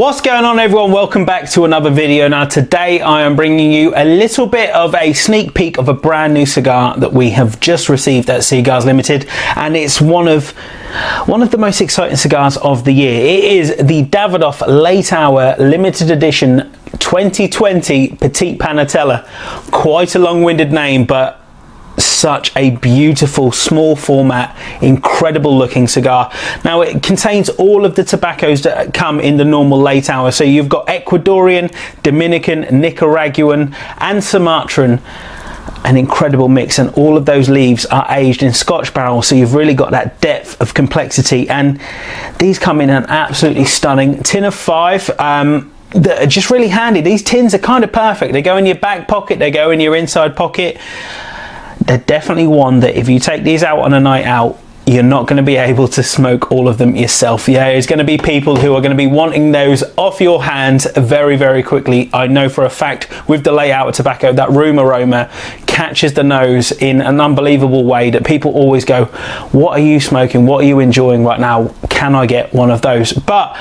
What's going on, everyone? Welcome back to another video. Now today I am bringing you a little bit of a sneak peek of a brand new cigar that we have just received at C.Gars Ltd, and it's one of the most exciting cigars of the year. It is the Davidoff Late Hour Limited Edition 2020 Petit Panatela. Quite a long-winded name, but such a beautiful small format, incredible looking cigar. Now it contains all of the tobaccos that come in the normal late hour. So you've got Ecuadorian, Dominican, Nicaraguan and Sumatran. An incredible mix, and all of those leaves are aged in Scotch barrels, so you've really got that depth of complexity. And these come in an absolutely stunning tin of 5 that are just really handy. These tins are kind of perfect. They go in your back pocket, they go in your inside pocket. They're definitely one that if you take these out on a night out, you're not going to be able to smoke all of them yourself. Yeah, there's going to be people who are going to be wanting those off your hands very, very quickly. I know for a fact with the late hour tobacco, that room aroma catches the nose in an unbelievable way that people always go, what are you smoking? What are you enjoying right now? Can I get one of those? But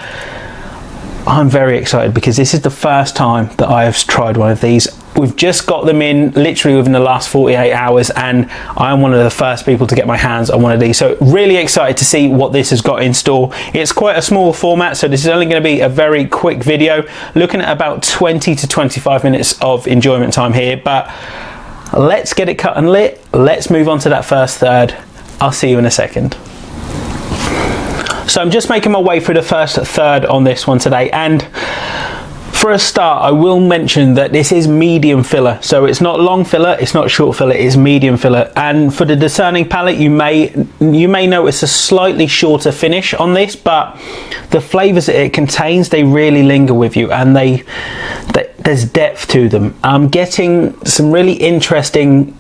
I'm very excited because this is the first time that I have tried one of these. We've just got them in literally within the last 48 hours, and I'm one of the first people to get my hands on one of these. So really excited to see what this has got in store. It's quite a small format, so this is only going to be a very quick video, looking at about 20 to 25 minutes of enjoyment time here. But let's get it cut and lit. Let's move on to that first third. I'll see you in a second. So I'm just making my way through the first third on this one today, and for a start I will mention that this is medium filler, so it's not long filler, it's not short filler, it's medium filler. And for the discerning palate, you may notice a slightly shorter finish on this, but the flavors that it contains, they really linger with you, and there's depth to them. I'm getting some really interesting,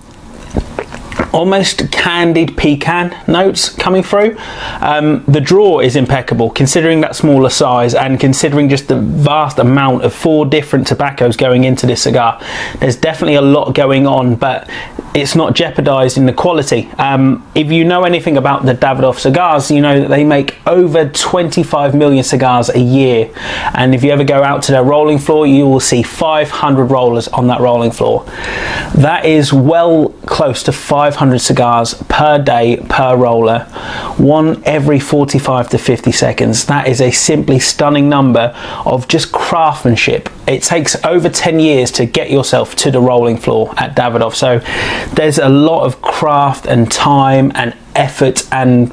almost candied pecan notes coming through. The draw is impeccable considering that smaller size, and considering just the vast amount of 4 different tobaccos going into this cigar. There's definitely a lot going on, but it's not jeopardized in the quality. If you know anything about the Davidoff cigars, you know that they make over 25 million cigars a year, and if you ever go out to their rolling floor, you will see 500 rollers on that rolling floor. That is well close to 500 cigars per day per roller, one every 45 to 50 seconds. That is a simply stunning number of just craftsmanship. It takes over 10 years to get yourself to the rolling floor at Davidoff, so there's a lot of craft and time and effort and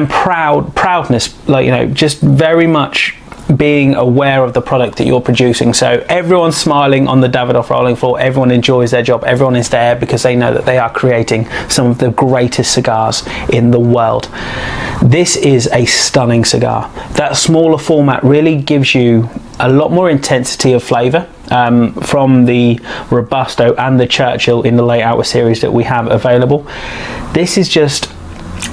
proudness, like, you know, just very much being aware of the product that you're producing. So everyone's smiling on the Davidoff rolling floor, everyone enjoys their job, everyone is there because they know that they are creating some of the greatest cigars in the world. This is a stunning cigar. That smaller format really gives you a lot more intensity of flavor from the Robusto and the Churchill in the late hour series that we have available. This is just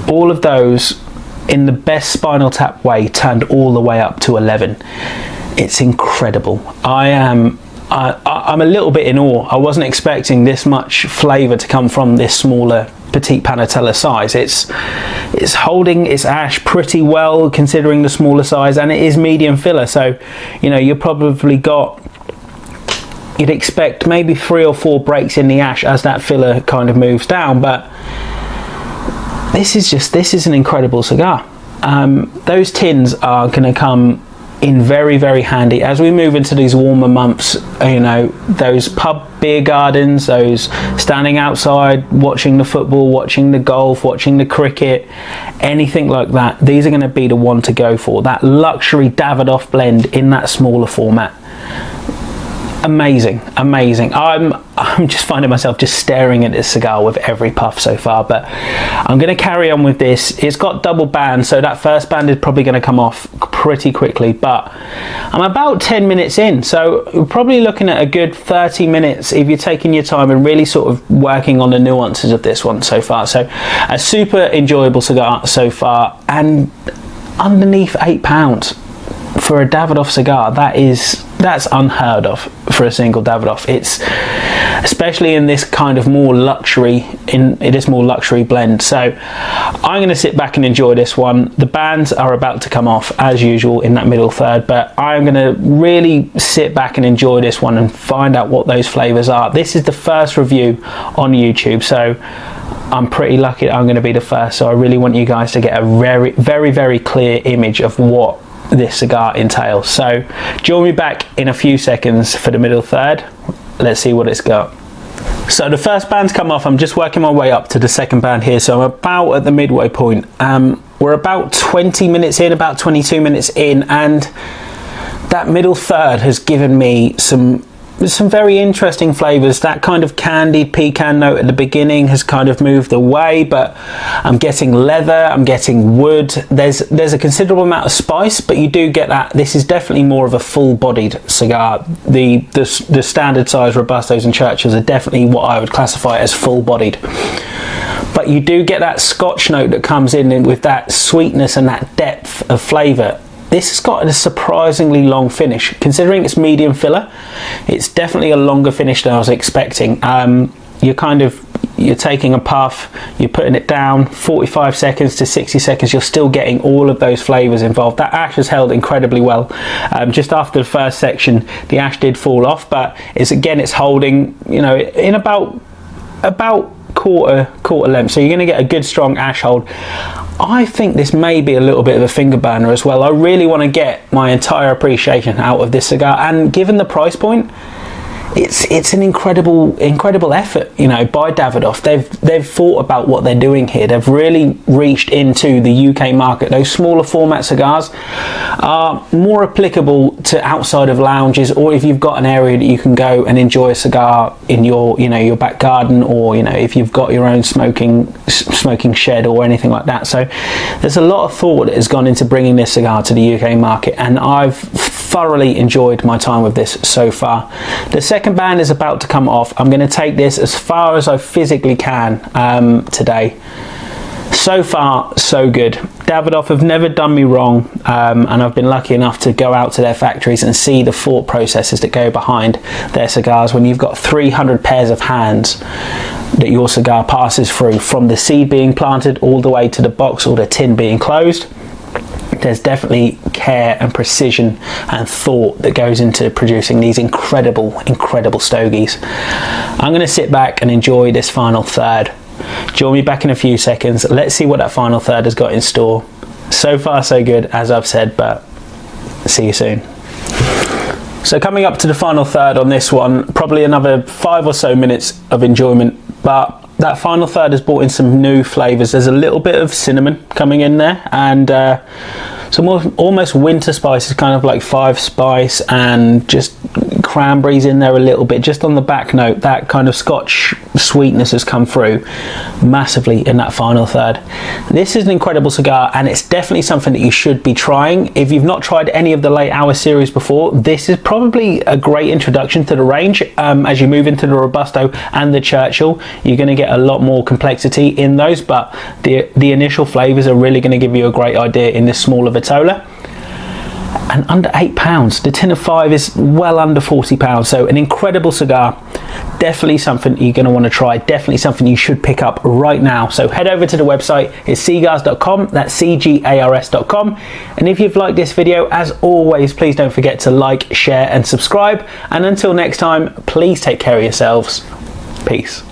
all of those in the best Spinal Tap way turned all the way up to 11. It's incredible. I'm a little bit in awe. I wasn't expecting this much flavor to come from this smaller Petit Panatela size. It's holding its ash pretty well considering the smaller size, and it is medium filler, so you know you're probably you'd expect maybe 3 or 4 breaks in the ash as that filler kind of moves down, but this is an incredible cigar. Those tins are going to come in very, very handy as we move into these warmer months. You know, those pub beer gardens, those standing outside watching the football, watching the golf, watching the cricket, anything like that, these are going to be the one to go for. That luxury Davidoff blend in that smaller format. Amazing, amazing. I'm just finding myself just staring at this cigar with every puff so far, but I'm going to carry on with this. It's got double band, so that first band is probably going to come off pretty quickly, but I'm about 10 minutes in, so we're probably looking at a good 30 minutes if you're taking your time and really sort of working on the nuances of this one so far. So a super enjoyable cigar so far, and underneath £8 for a Davidoff cigar. That is that's unheard of for a single Davidoff. It's especially in this kind of more luxury, in this more luxury blend. So I'm going to sit back and enjoy this one. The bands are about to come off as usual in that middle third, but I'm going to really sit back and enjoy this one and find out what those flavors are. This is the first review on YouTube, so I'm pretty lucky that I'm going to be the first, so I really want you guys to get a very clear image of what this cigar entails. So join me back in a few seconds for the middle third. Let's see what it's got. So the first band's come off. I'm just working my way up to the second band here, so I'm about at the midway point. We're about 20 minutes in, about 22 minutes in, and that middle third has given me some very interesting flavors. That kind of candied pecan note at the beginning has kind of moved away, but I'm getting leather, I'm getting wood. There's a considerable amount of spice, but you do get that. This is definitely more of a full-bodied cigar. The standard size Robustos and Churchills are definitely what I would classify as full-bodied. But you do get that Scotch note that comes in with that sweetness and that depth of flavour. This has got a surprisingly long finish. Considering it's medium filler, it's definitely a longer finish than I was expecting. You're taking a puff, you're putting it down, 45 seconds to 60 seconds, you're still getting all of those flavors involved. That ash has held incredibly well. Just after the first section, the ash did fall off, but it's holding, you know, in about quarter length, so you're going to get a good strong ash hold. I think this may be a little bit of a finger burner as well. I really want to get my entire appreciation out of this cigar, and given the price point, it's an incredible effort, you know, by Davidoff. They've thought about what they're doing here. They've really reached into the UK market. Those smaller format cigars are more applicable to outside of lounges, or if you've got an area that you can go and enjoy a cigar in your back garden, or if you've got your own smoking shed or anything like that. So there's a lot of thought that has gone into bringing this cigar to the UK market, and I've thoroughly enjoyed my time with this so far. The second band is about to come off. I'm going to take this as far as I physically can today. So far, so good. Davidoff have never done me wrong, and I've been lucky enough to go out to their factories and see the thought processes that go behind their cigars. When you've got 300 pairs of hands that your cigar passes through, from the seed being planted all the way to the box or the tin being closed, there's definitely care and precision and thought that goes into producing these incredible stogies. I'm going to sit back and enjoy this final third. Join me back in a few seconds. Let's see what that final third has got in store. So far so good, as I've said, but see you soon. So coming up to the final third on this one, probably another 5 or so minutes of enjoyment, but that final third has brought in some new flavours. There's a little bit of cinnamon coming in there, and some almost winter spices, kind of like 5 spice, and just cranberries in there a little bit, just on the back note. That kind of Scotch sweetness has come through massively in that final third. This is an incredible cigar, and it's definitely something that you should be trying. If you've not tried any of the late hour series before, this is probably a great introduction to the range. As you move into the Robusto and the Churchill, you're going to get a lot more complexity in those, but the initial flavors are really going to give you a great idea in this smaller Vitola. And under £8, the tin of 5 is well under £40, so an incredible cigar. Definitely something you're going to want to try, definitely something you should pick up right now. So head over to the website, it's cigars.com, that's cigars.com. And if you've liked this video, as always, please don't forget to like, share and subscribe. And until next time, please take care of yourselves. Peace.